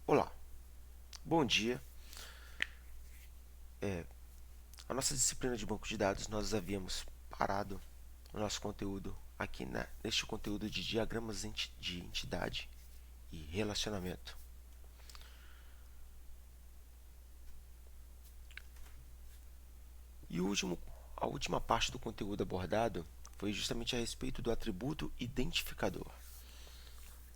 Olá, bom dia. A nossa disciplina de banco de dados, nós havíamos parado o nosso conteúdo aqui neste conteúdo de diagramas de entidade e relacionamento. E a última parte do conteúdo abordado foi justamente a respeito do atributo identificador,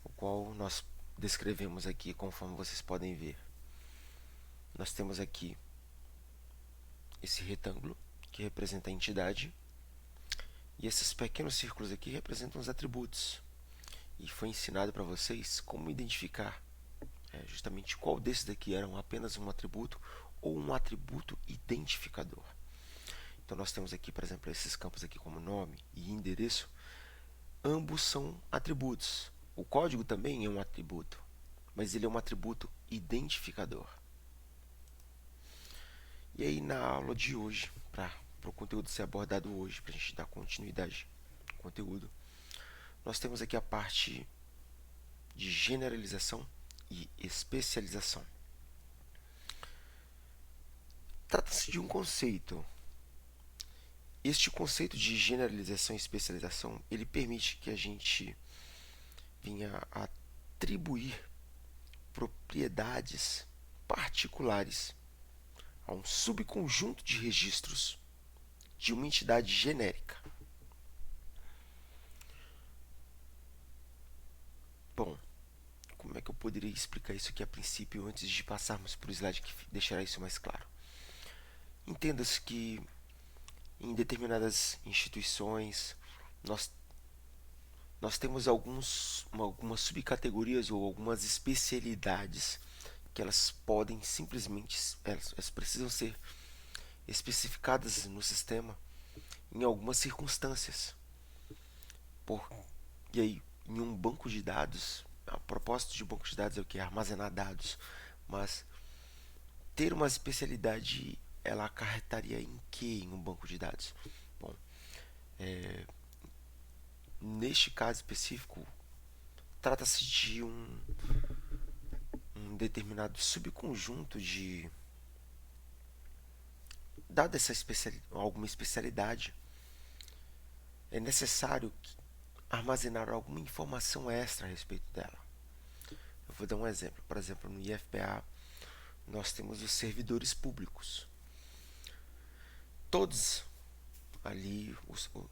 o qual nós descrevemos aqui conforme vocês podem ver. Nós temos aqui esse retângulo que representa a entidade e esses pequenos círculos aqui representam os atributos. E foi ensinado para vocês como identificar justamente qual desses daqui eram apenas um atributo ou um atributo identificador. Então nós temos aqui, por exemplo, esses campos aqui como nome e endereço, ambos são atributos. O código também é um atributo, mas ele é um atributo identificador. E aí na aula de hoje, para o conteúdo ser abordado hoje, para a gente dar continuidade ao conteúdo, nós temos aqui a parte de generalização e especialização. Trata-se de um conceito. Este conceito de generalização e especialização, ele permite que a gente venha a atribuir propriedades particulares a um subconjunto de registros de uma entidade genérica. Bom, como é que eu poderia explicar isso aqui a princípio antes de passarmos para o slide que deixará isso mais claro? Entenda-se que em determinadas instituições nós temos algumas subcategorias ou algumas especialidades que elas podem simplesmente, elas precisam ser especificadas no sistema em algumas circunstâncias. Por, e aí, em um banco de dados, a propósito de banco de dados é o que? Armazenar dados. Mas ter uma especialidade, ela acarretaria em que em um banco de dados? Bom, neste caso específico, trata-se de um determinado subconjunto de dada alguma especialidade, é necessário armazenar alguma informação extra a respeito dela. Eu vou dar um exemplo. Por exemplo, no IFPA, nós temos os servidores públicos. Todos ali,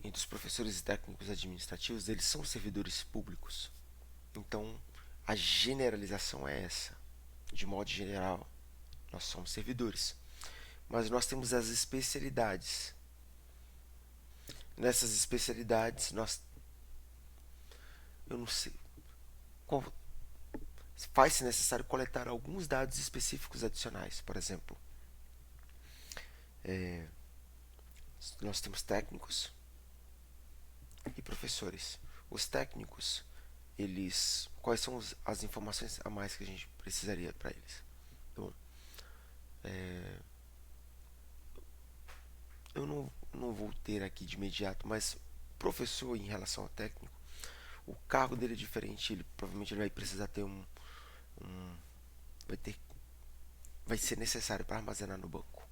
entre os professores e técnicos administrativos, eles são servidores públicos. Então, a generalização é essa. De modo geral, nós somos servidores. Mas nós temos as especialidades. Nessas especialidades, eu não sei, faz-se necessário coletar alguns dados específicos adicionais. Por exemplo, nós temos técnicos e professores. Os técnicos, quais são as informações a mais que a gente precisaria para eles? Bom, eu não vou ter aqui de imediato, mas professor em relação ao técnico, o cargo dele é diferente. Ele provavelmente ele vai precisar ter um vai ter vai ser necessário para armazenar no banco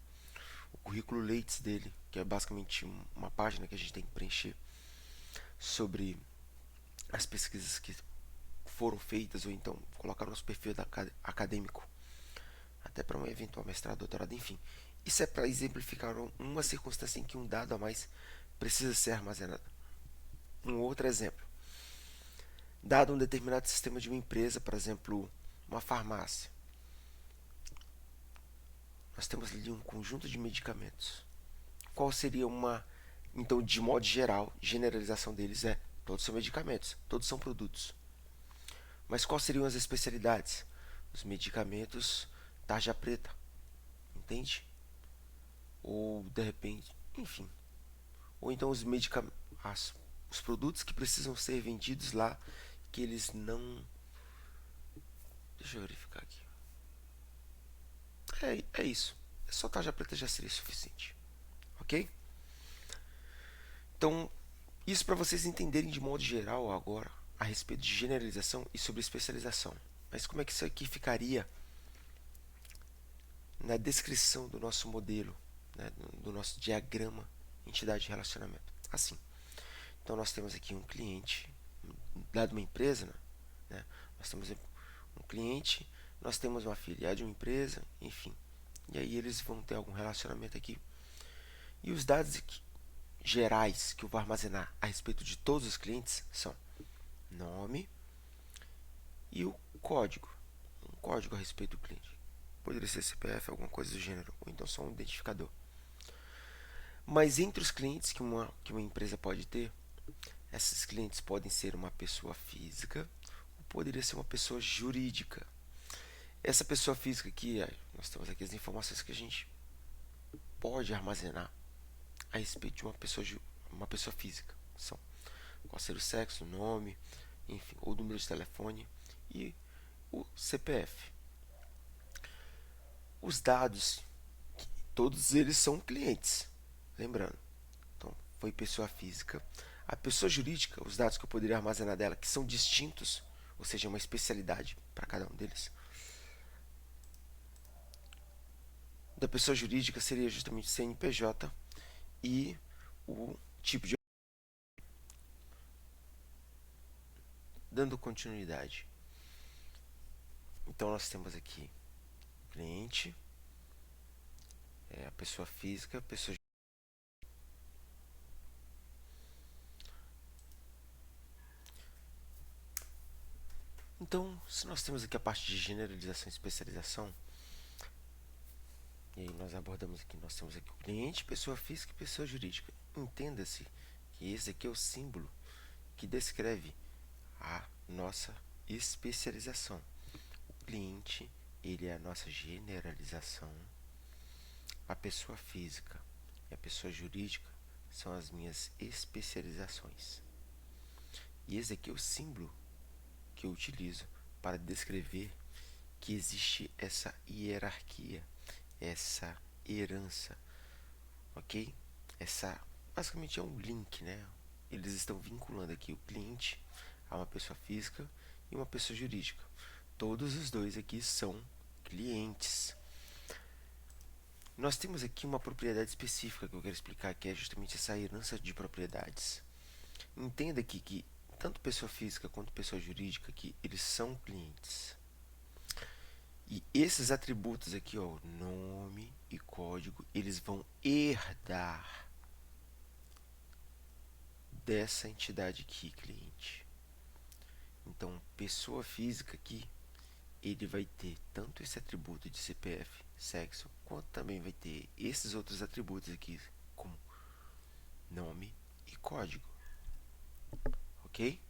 o currículo Leites dele, que é basicamente uma página que a gente tem que preencher sobre as pesquisas que foram feitas ou então colocar no nosso perfil acadêmico, até para um eventual mestrado, doutorado, enfim. Isso é para exemplificar uma circunstância em que um dado a mais precisa ser armazenado. Um outro exemplo: dado um determinado sistema de uma empresa, por exemplo, uma farmácia, nós temos ali um conjunto de medicamentos. Qual seria uma, então, de modo geral, generalização deles é: todos são medicamentos, todos são produtos. Mas quais seriam as especialidades? Os medicamentos tarja preta, entende? Ou de repente, enfim. Ou então os produtos que precisam ser vendidos lá, que eles não. Deixa eu verificar aqui. É isso. É só tarja preta já seria suficiente. Ok? Então, isso para vocês entenderem de modo geral agora a respeito de generalização e sobre especialização. Mas como é que isso aqui ficaria na descrição do nosso modelo, né, do nosso diagrama entidade de relacionamento? Assim. Então, nós temos aqui um cliente, dado uma empresa, né, nós temos um cliente, nós temos uma filial de uma empresa, enfim. E aí eles vão ter algum relacionamento aqui. E os dados gerais que eu vou armazenar a respeito de todos os clientes são nome e o código. Um código a respeito do cliente. Poderia ser CPF, alguma coisa do gênero, ou então só um identificador. Mas entre os clientes que uma empresa pode ter, esses clientes podem ser uma pessoa física ou poderia ser uma pessoa jurídica. Essa pessoa física aqui, nós temos aqui as informações que a gente pode armazenar a respeito de uma pessoa física. São qual ser o sexo, o nome, enfim, o número de telefone e o CPF. Os dados, todos eles são clientes, lembrando. Então, foi pessoa física. A pessoa jurídica, os dados que eu poderia armazenar dela, que são distintos, ou seja, uma especialidade para cada um deles. Da pessoa jurídica seria justamente o CNPJ e o tipo de... Dando continuidade. Então, nós temos aqui o cliente, a pessoa física, a pessoa... Então, se nós temos aqui a parte de generalização e especialização, e aí nós abordamos aqui, nós temos aqui o cliente, pessoa física e pessoa jurídica. Entenda-se que esse aqui é o símbolo que descreve a nossa especialização. O cliente, ele é a nossa generalização. A pessoa física e a pessoa jurídica são as minhas especializações. E esse aqui é o símbolo que eu utilizo para descrever que existe essa hierarquia, essa herança, ok? Essa basicamente é um link, né? Eles estão vinculando aqui o cliente a uma pessoa física e uma pessoa jurídica. Todos os dois aqui são clientes. Nós temos aqui uma propriedade específica que eu quero explicar, que é justamente essa herança de propriedades. Entenda aqui que tanto pessoa física quanto pessoa jurídica aqui, eles são clientes. E esses atributos aqui, ó, nome e código, eles vão herdar dessa entidade aqui, cliente. Então, pessoa física aqui, ele vai ter tanto esse atributo de CPF, sexo, quanto também vai ter esses outros atributos aqui, como nome e código. Ok?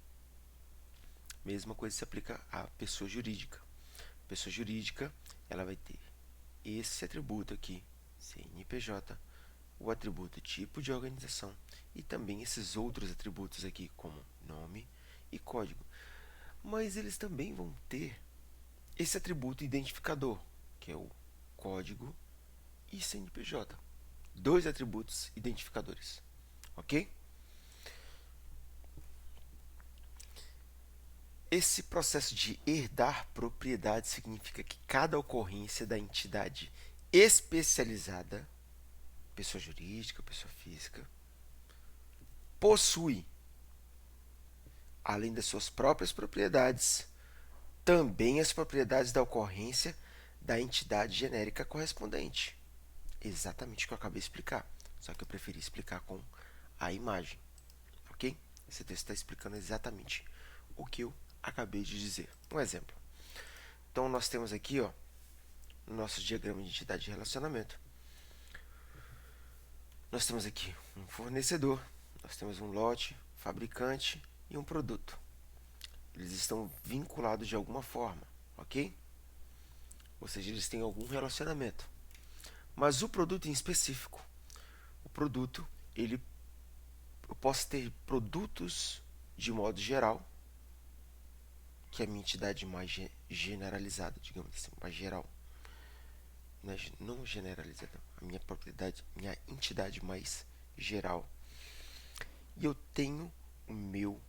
Mesma coisa se aplica à pessoa jurídica. A pessoa jurídica, ela vai ter esse atributo aqui, CNPJ, o atributo tipo de organização e também esses outros atributos aqui, como nome e código. Mas eles também vão ter esse atributo identificador, que é o código e CNPJ. Dois atributos identificadores. Ok? Esse processo de herdar propriedade significa que cada ocorrência da entidade especializada, pessoa jurídica, pessoa física, possui, além das suas próprias propriedades, também as propriedades da ocorrência da entidade genérica correspondente. Exatamente o que eu acabei de explicar, só que eu preferi explicar com a imagem. Ok? Esse texto está explicando exatamente o que eu acabei de dizer. Um exemplo. Então, nós temos aqui, ó, no nosso diagrama de entidade de relacionamento, nós temos aqui um fornecedor, nós temos um lote, fabricante e um produto. Eles estão vinculados de alguma forma, ok? Ou seja, eles têm algum relacionamento. Mas o produto em específico, o produto, eu posso ter produtos de modo geral, que é a minha entidade mais generalizada, digamos assim, mais geral. Não generalizada, a minha propriedade, minha entidade mais geral. E eu tenho o meu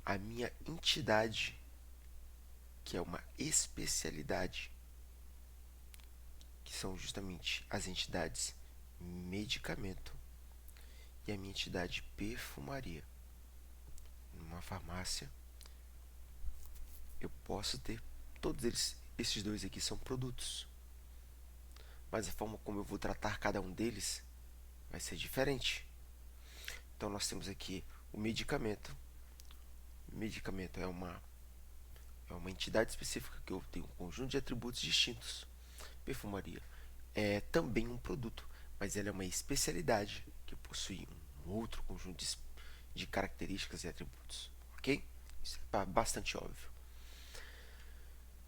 a minha entidade, que é uma especialidade, que são justamente as entidades medicamento e a minha entidade perfumaria. Numa farmácia, eu posso ter todos esses dois aqui são produtos, mas a forma como eu vou tratar cada um deles vai ser diferente. Então nós temos aqui o medicamento. O medicamento é uma entidade específica que eu tenho um conjunto de atributos distintos. Perfumaria é também um produto, mas ela é uma especialidade que possui um outro conjunto de características e atributos. Ok? Isso é bastante óbvio.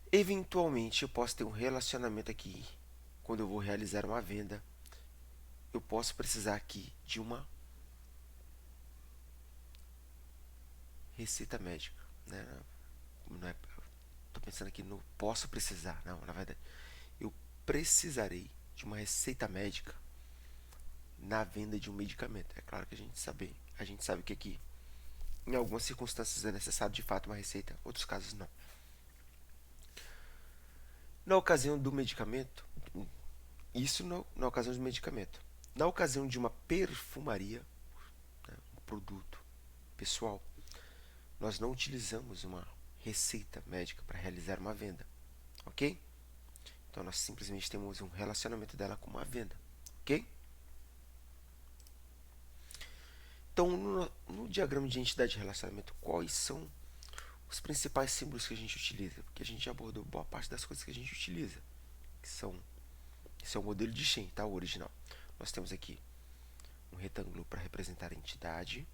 Eventualmente, eu posso ter um relacionamento aqui. Quando eu vou realizar uma venda, eu posso precisar aqui de uma receita médica. Né? Estou pensando aqui no posso precisar. Não, na verdade, eu precisarei de uma receita médica na venda de um medicamento. É claro que a gente sabe que aqui, em algumas circunstâncias, é necessário de fato uma receita, outros casos não. Na ocasião do medicamento, isso na ocasião do medicamento. Na ocasião de uma perfumaria, né, um produto pessoal, nós não utilizamos uma receita médica para realizar uma venda, ok? Então nós simplesmente temos um relacionamento dela com uma venda, ok? Então no diagrama de entidade de relacionamento, quais são os principais símbolos que a gente utiliza? Porque a gente já abordou boa parte das coisas que a gente utiliza, que são esse é o modelo de Shen, tá? O original. Nós temos aqui um retângulo para representar a entidade.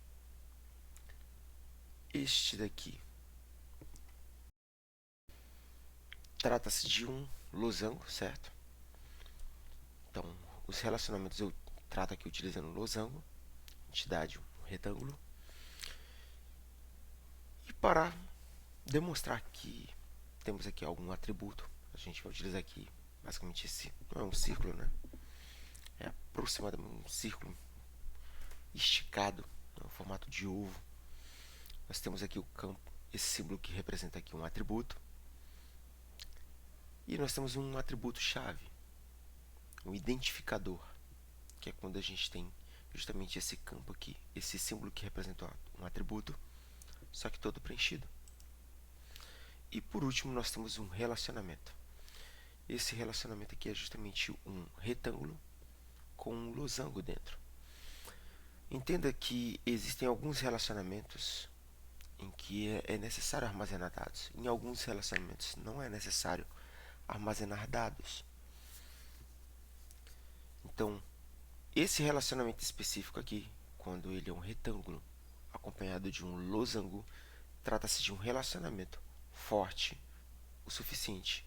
Este daqui trata-se de um losango, certo? Então, os relacionamentos eu trato aqui utilizando um losango, entidade, um retângulo. E para demonstrar que temos aqui algum atributo, a gente vai utilizar aqui basicamente esse, não é um círculo, né? É aproximadamente um círculo esticado, no formato de ovo. Nós temos aqui o campo, esse símbolo que representa aqui um atributo. E nós temos um atributo chave, um identificador, que é quando a gente tem justamente esse campo aqui, esse símbolo que representa um atributo, só que todo preenchido. E por último, nós temos um relacionamento. Esse relacionamento aqui é justamente um retângulo com um losango dentro. Entenda que existem alguns relacionamentos em que é necessário armazenar dados. Em alguns relacionamentos não é necessário armazenar dados. Então, esse relacionamento específico aqui, quando ele é um retângulo acompanhado de um losango, trata-se de um relacionamento forte o suficiente,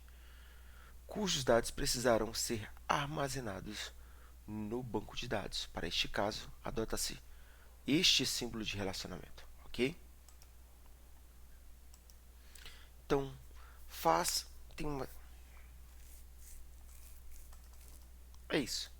cujos dados precisarão ser armazenados no banco de dados. Para este caso, adota-se este símbolo de relacionamento, ok? Então, tem uma... É isso.